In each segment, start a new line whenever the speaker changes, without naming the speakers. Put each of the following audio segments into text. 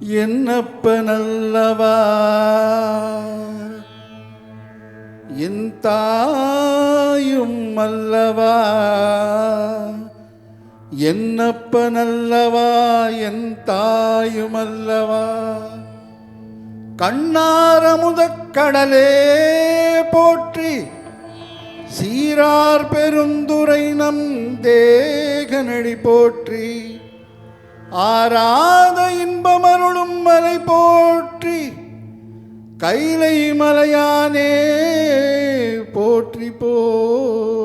என்னப்பனல்லவா என் தாயும் அல்லவா, என்னப்பனல்லவா என் தாயும் அல்லவா. கண்ணாரமுதக் கடலே போற்றி, சீரார் பெருந்துரை நம் தேகனடி போற்றி. ஆராத இன்பமருளும் மலை போற்றி, கைலை மலையானே போற்றி போற்றி.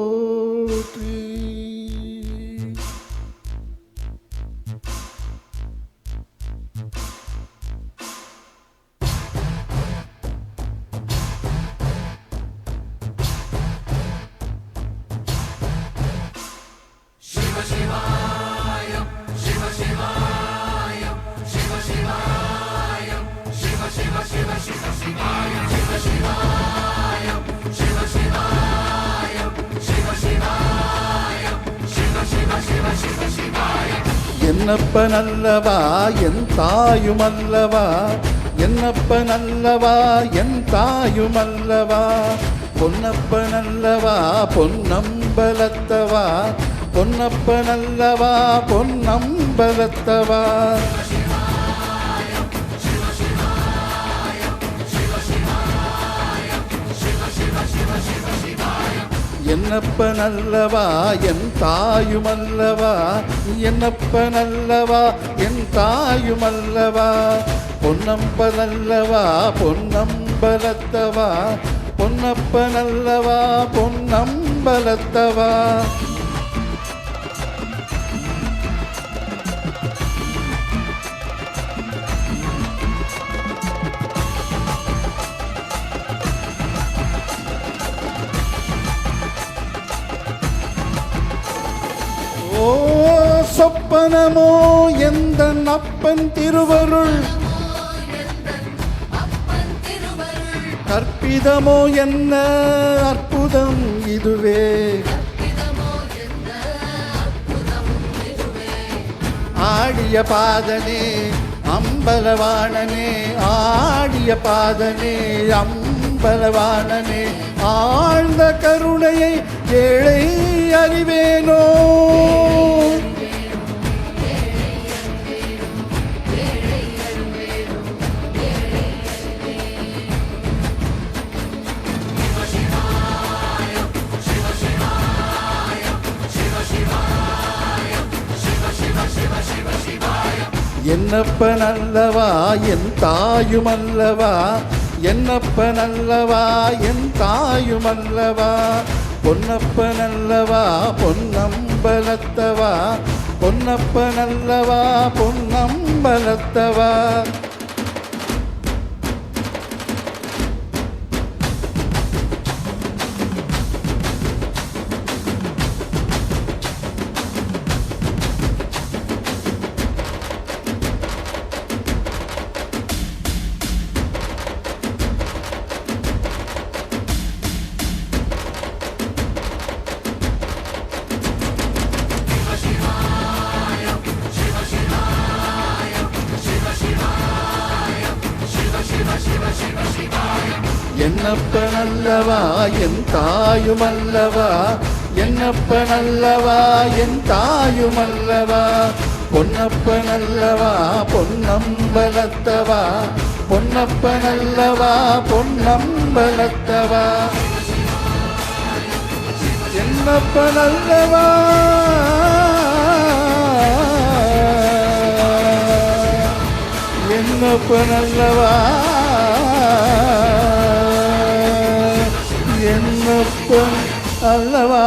சிவ சிவாயம் சிவ சிவாயம் சிவ சிவாயம் சிவ சிவ சிவ சிவ சிவாயம் சிவ சிவாயம் சிவ சிவாயம் சிவ சிவாயம் சிவ சிவ சிவ சிவ சிவாயம்.
என்னப்பனல்லவா என் தாயுமல்லவா, என்னப்பனல்லவா என் தாயுமல்லவா. பொன்னப்பனல்லவா பொன்னம்பலத்தவா, பொன்னப்பனல்லவா பொன்னம்பலத்தவா. என்னப்பனல்லவா என் தாயுமல்லவா, என்னப்பனல்லவா என் தாயுமல்லவா. பொன்னம்பலல்லவா பொன்னம்பலத்தவா, பொன்னப்பனல்லவா பொன்னம்பலத்தவா. ஓ சொப்பனமோ எந்த அப்பன் திருவருள், கற்பிதமோ என்ன அற்புதம் இதுவே. ஆடிய பாதனே அம்பலவாணனே, ஆடிய பாதனே அம்பலவாணனே. ஆழ்ந்த கருணையை ஏழை அறிவேனோ, என்னப்பனல்லவா என் தாயுமல்லவா, என்னப்பனல்லவா என் தாயுமல்லவா. பொன்னப்பனல்லவா பொன்னம்பலத்தவா, பொன்னப்பனல்லவா பொன்னம்பலத்தவா. என்னப்பனல்லவா என் தாயுமல்லவா, என்னப்பனல்லவா என் தாயுமல்லவா. பொன்னப்பனல்லவா பொன்னம்பலத்தவா, பொன்னப்பனல்லவா பொன்னம்பலத்தவா. என்னப்பனல்லவா என்னப்பனல்லவா என்னப்பன் அல்லவா.